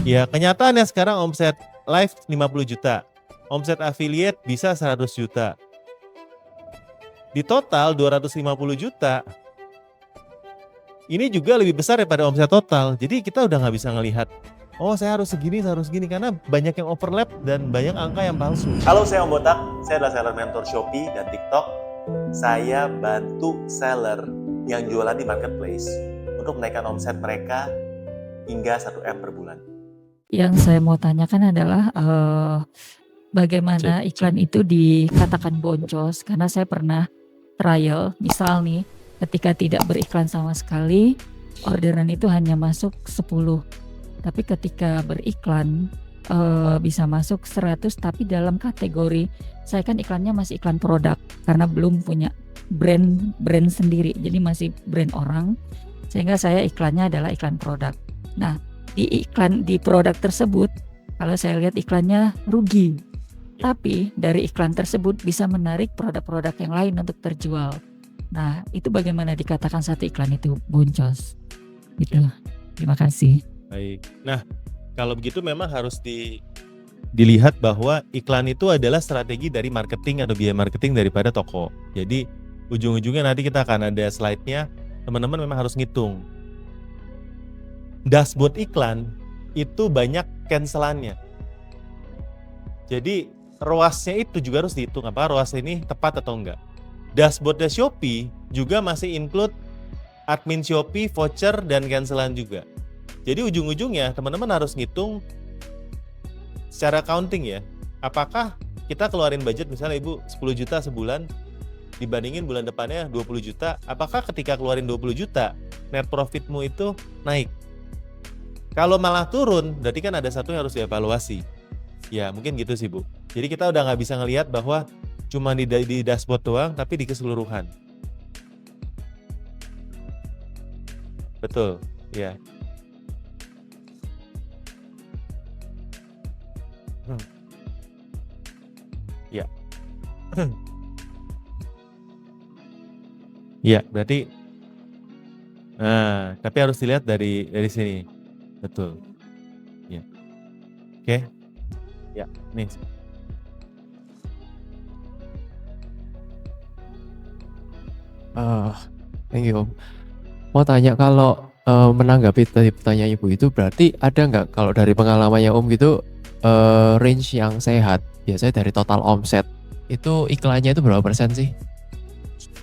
Ya, kenyataannya sekarang omset live 50 juta. Omset affiliate bisa 100 juta. Di total 250 juta. Ini juga lebih besar daripada omset total. Jadi kita udah nggak bisa ngelihat, oh saya harus segini, karena banyak yang overlap dan banyak angka yang palsu. Halo, saya Om Botak. Saya adalah seller mentor Shopee dan TikTok. Saya bantu seller yang jualan di marketplace untuk menaikkan omset mereka hingga 1M per bulan. Yang saya mau tanyakan adalah bagaimana iklan itu dikatakan boncos, karena saya pernah trial, misal nih ketika tidak beriklan sama sekali, orderan itu hanya masuk 10. Tapi ketika beriklan bisa masuk 100, tapi dalam kategori saya kan iklannya masih iklan produk karena belum punya brand sendiri, jadi masih brand orang, sehingga saya iklannya adalah iklan produk. Nah, di produk tersebut kalau saya lihat iklannya rugi, tapi dari iklan tersebut bisa menarik produk-produk yang lain untuk terjual. Nah, itu bagaimana dikatakan satu iklan itu boncos gitu. Terima kasih. Baik. Nah, kalau begitu memang harus dilihat bahwa iklan itu adalah strategi dari marketing atau biaya marketing daripada toko. Jadi ujung-ujungnya nanti kita akan ada slide-nya, teman-teman memang harus ngitung. Dashboard iklan itu banyak cancelannya. Jadi ROAS-nya itu juga harus dihitung, apa ROAS ini tepat atau enggak. Dashboard Shopee juga masih include admin Shopee, voucher, dan cancelan juga. Jadi ujung-ujungnya teman-teman harus ngitung secara accounting ya. Apakah kita keluarin budget misalnya Ibu 10 juta sebulan dibandingin bulan depannya 20 juta, apakah ketika keluarin 20 juta net profitmu itu naik? Kalau malah turun, berarti kan ada satu yang harus dievaluasi. Ya mungkin gitu sih Bu. Jadi kita udah nggak bisa ngelihat bahwa cuma di dashboard doang, tapi di keseluruhan. Betul, ya. Ya. Ya, berarti tapi harus dilihat dari sini. Betul. Ya. Oke. Ya, nih. Thank you Om. Mau tanya kalau menanggapi tadi pertanyaan Ibu itu, berarti ada nggak kalau dari pengalamannya Om gitu range yang sehat biasanya dari total omset itu iklannya itu berapa persen sih?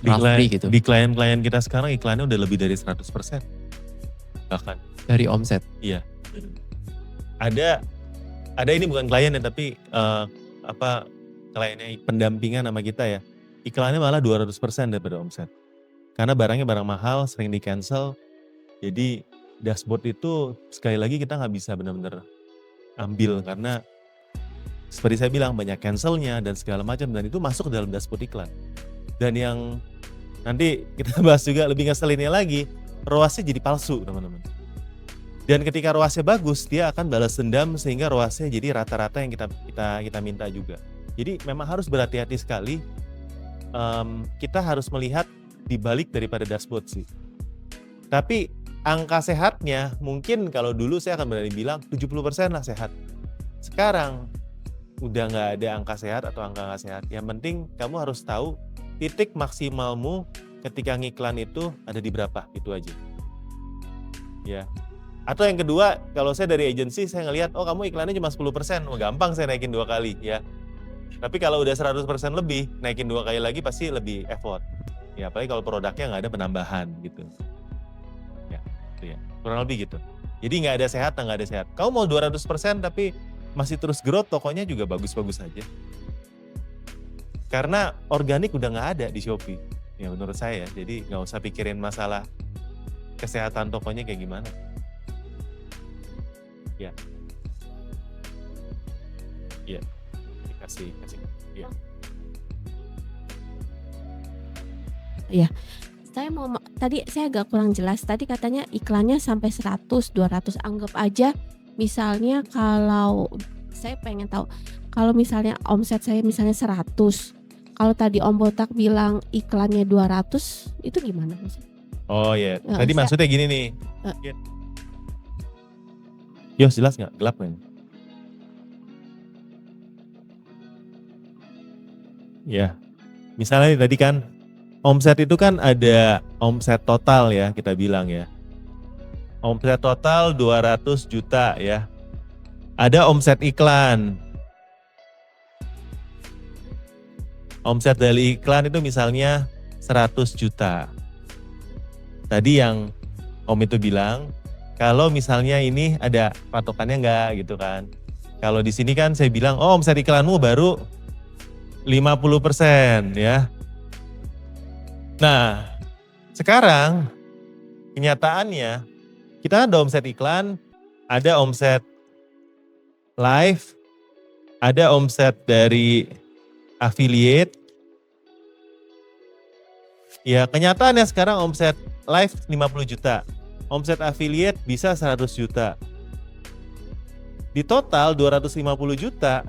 Gitu. Di klien-klien kita sekarang iklannya udah lebih dari 100%. Bahkan dari omset. Iya. Ada ini bukan klien ya, tapi kliennya pendampingan sama kita ya. Iklannya malah 200% daripada omset. Karena barangnya barang mahal, sering di cancel. Jadi dashboard itu sekali lagi kita nggak bisa benar-benar ambil karena seperti saya bilang banyak cancelnya dan segala macam, dan itu masuk dalam dashboard iklan. Dan yang nanti kita bahas juga lebih ngeselinnya lagi, ROAS-nya jadi palsu teman-teman. Dan ketika ROAS-nya bagus, dia akan balas dendam sehingga ROAS-nya jadi rata-rata yang kita minta juga. Jadi memang harus berhati-hati sekali. Kita harus melihat di balik daripada dashboard sih. Tapi angka sehatnya mungkin kalau dulu saya akan berani bilang 70% lah sehat. Sekarang udah nggak ada angka sehat atau angka nggak sehat. Yang penting kamu harus tahu titik maksimalmu ketika ngiklan itu ada di berapa, itu aja. Ya. Atau yang kedua, kalau saya dari agensi saya ngelihat, oh kamu iklannya cuma 10%, gampang saya naikin 2 kali ya. Tapi kalau udah 100% lebih, naikin 2 kali lagi pasti lebih effort. Ya apalagi kalau produknya nggak ada penambahan gitu. Ya, itu ya. Kurang lebih gitu. Jadi nggak ada sehat, nggak ada sehat. Kamu mau 200% tapi masih terus growth, tokonya juga bagus-bagus aja. Karena organik udah nggak ada di Shopee. Ya menurut saya, jadi nggak usah pikirin masalah kesehatan tokonya kayak gimana. Ya. Ya. Kasih. Ya. Ya. Tadi saya agak kurang jelas. Tadi katanya iklannya sampai 100, 200, anggap aja misalnya kalau saya pengen tahu, kalau misalnya omset saya misalnya 100, kalau tadi Om Botak bilang iklannya 200, itu gimana maksudnya? Oh ya, tadi maksudnya gini nih. Yos, jelas nggak? Gelap nggak? Ya, misalnya nih tadi kan omset itu kan ada omset total ya kita bilang ya. Omset total 200 juta ya. Ada omset iklan. Omset dari iklan itu misalnya 100 juta. Tadi yang Om itu bilang, kalau misalnya ini ada patokannya enggak gitu kan. Kalau di sini kan saya bilang, oh omset iklanmu baru 50% ya. Nah, sekarang kenyataannya kita ada omset iklan, ada omset live, ada omset dari affiliate. Ya, kenyataannya sekarang omset live 50 juta. Omset affiliate bisa 100 juta. Di total 250 juta.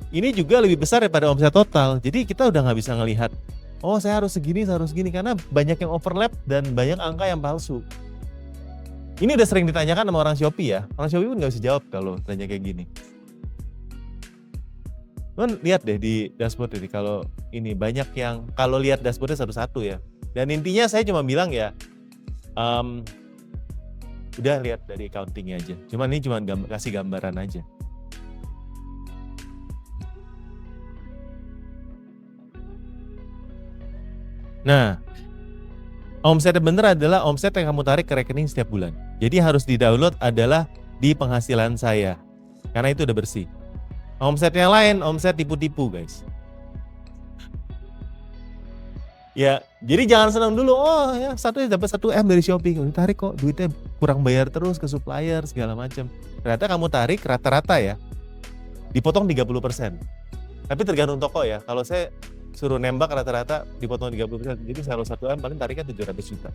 Ini juga lebih besar daripada omset total. Jadi kita udah nggak bisa ngelihat, oh saya harus segini, karena banyak yang overlap dan banyak angka yang palsu. Ini udah sering ditanyakan sama orang Shopee ya. Orang Shopee pun nggak bisa jawab kalau tanya kayak gini. Cuman lihat deh di dashboard ini, kalau ini banyak yang, kalau lihat dashboardnya satu-satu ya. Dan intinya saya cuma bilang ya, udah lihat dari accountingnya aja. Cuman ini cuma kasih gambaran aja. Nah, omset yang bener adalah omset yang kamu tarik ke rekening setiap bulan. Jadi harus di-download adalah di penghasilan saya. Karena itu udah bersih. Omset yang lain, omset tipu-tipu guys. Ya, jadi jangan senang dulu, oh ya dapat 1 M dari Shopee. Tarik kok, duitnya kurang bayar terus ke supplier segala macam. Ternyata kamu tarik rata-rata ya, dipotong 30%. Tapi tergantung toko ya, kalau saya suruh nembak rata-rata dipotong 30%. Jadi kalau 1 M paling tariknya 700 juta.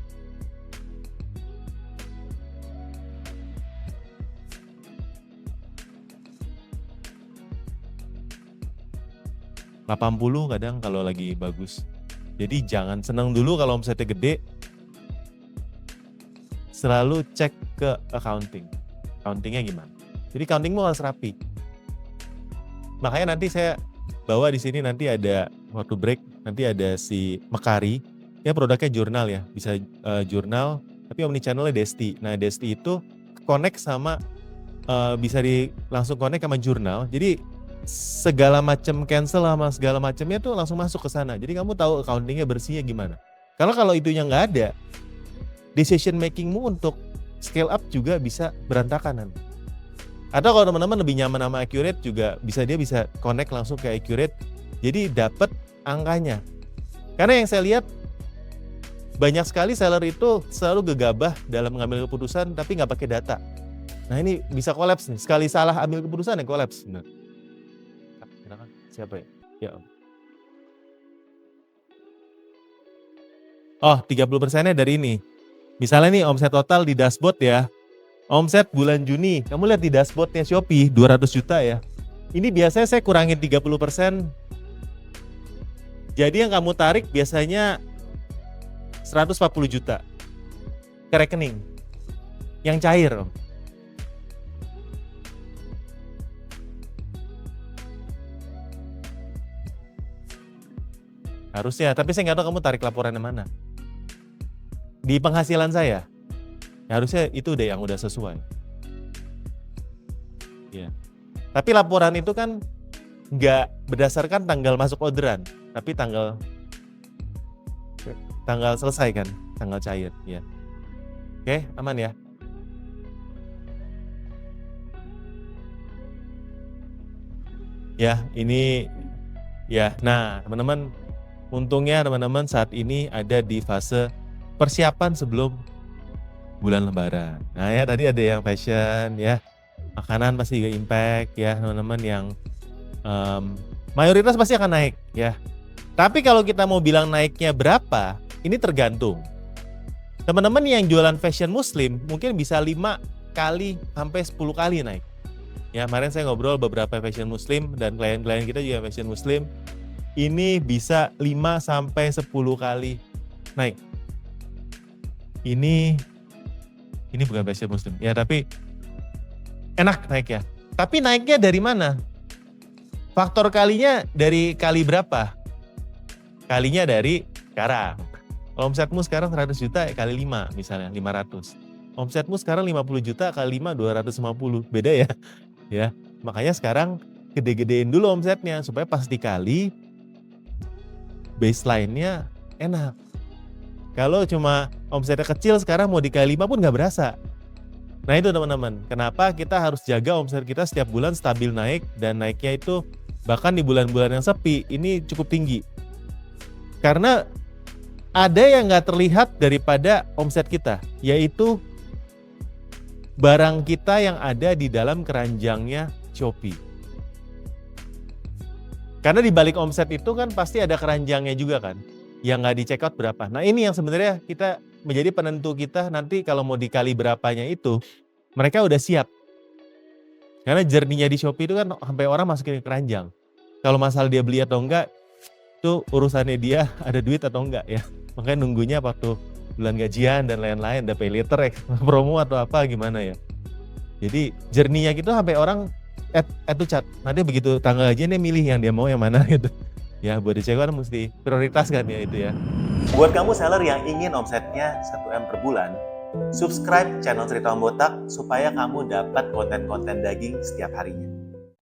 $80 kadang kalau lagi bagus. Jadi jangan senang dulu kalau omsetnya gede. Selalu cek ke accounting. Accountingnya gimana? Jadi accountingmu harus rapi. Makanya nanti saya bawa di sini, nanti ada waktu break, nanti ada si Mekari. Ya produknya jurnal ya, bisa jurnal, tapi omnichannelnya Desti. Nah Desti itu connect sama, bisa langsung connect sama jurnal. Jadi segala macam cancel sama segala macamnya tuh langsung masuk ke sana. Jadi kamu tahu accountingnya bersihnya gimana. Kalau itunya nggak ada, decision makingmu untuk scale up juga bisa berantakan nanti. Atau kalau teman-teman lebih nyaman sama Accurate juga dia bisa connect langsung ke Accurate. Jadi dapat angkanya. Karena yang saya lihat banyak sekali seller itu selalu gegabah dalam mengambil keputusan tapi nggak pakai data. Nah ini bisa kolaps nih. Sekali salah ambil keputusan ya kolaps. Benar. Siapa ya? Ya. Oh 30%-nya dari ini. Misalnya nih omset total di dashboard ya. Omset bulan Juni. Kamu lihat di dashboardnya Shopee 200 juta ya. Ini biasanya saya kurangin 30%. Jadi yang kamu tarik biasanya 140 juta ke rekening. Yang cair Om. Harusnya, tapi saya nggak tahu kamu tarik laporannya mana. Di penghasilan saya, ya harusnya itu deh yang udah sesuai. Ya. Tapi laporan itu kan nggak berdasarkan tanggal masuk orderan, tapi tanggal selesai kan, tanggal cair. Ya. Oke, aman ya. Ya, ini ya. Nah, teman-teman. Untungnya teman-teman saat ini ada di fase persiapan sebelum bulan Lebaran. Nah ya tadi ada yang fashion ya, makanan pasti juga impact ya teman-teman, yang mayoritas pasti akan naik ya. Tapi kalau kita mau bilang naiknya berapa, ini tergantung. Teman-teman yang jualan fashion muslim mungkin bisa 5 kali sampai 10 kali naik. Ya kemarin saya ngobrol beberapa fashion muslim dan klien-klien kita juga fashion muslim. Ini bisa 5-10 kali naik. Ini bukan fashion muslim. Ya tapi enak naiknya. Tapi naiknya dari mana? Faktor kalinya dari kali berapa? Kalinya dari sekarang. Kalau omsetmu sekarang 100 juta kali 5 misalnya 500. Omsetmu sekarang 50 juta kali 5 250. Beda ya. Ya. Makanya sekarang gede-gedein dulu omsetnya supaya pas dikali baseline-nya enak. Kalau cuma omsetnya kecil sekarang mau dikali 5 pun nggak berasa. Nah itu teman-teman, kenapa kita harus jaga omset kita setiap bulan stabil naik dan naiknya itu bahkan di bulan-bulan yang sepi ini cukup tinggi. Karena ada yang nggak terlihat daripada omset kita, yaitu barang kita yang ada di dalam keranjangnya Shopee. Karena di balik omset itu kan pasti ada keranjangnya juga kan, yang nggak di check out berapa. Nah ini yang sebenarnya kita menjadi penentu kita nanti kalau mau dikali berapanya itu, mereka udah siap. Karena journey-nya di Shopee itu kan sampai orang masukin ke keranjang. Kalau masalah dia beli atau enggak, itu urusannya dia ada duit atau enggak ya. Makanya nunggunya waktu bulan gajian dan lain-lain, ada pay later ya, promo atau apa gimana ya. Jadi journey-nya gitu sampai orang add to chat. Nanti begitu tanggal gajian dia milih yang dia mau yang mana gitu. Ya buat di kan mesti prioritas kan ya itu ya. Buat kamu seller yang ingin omsetnya 1M per bulan, subscribe channel Cerita Om Botak supaya kamu dapat konten-konten daging setiap harinya.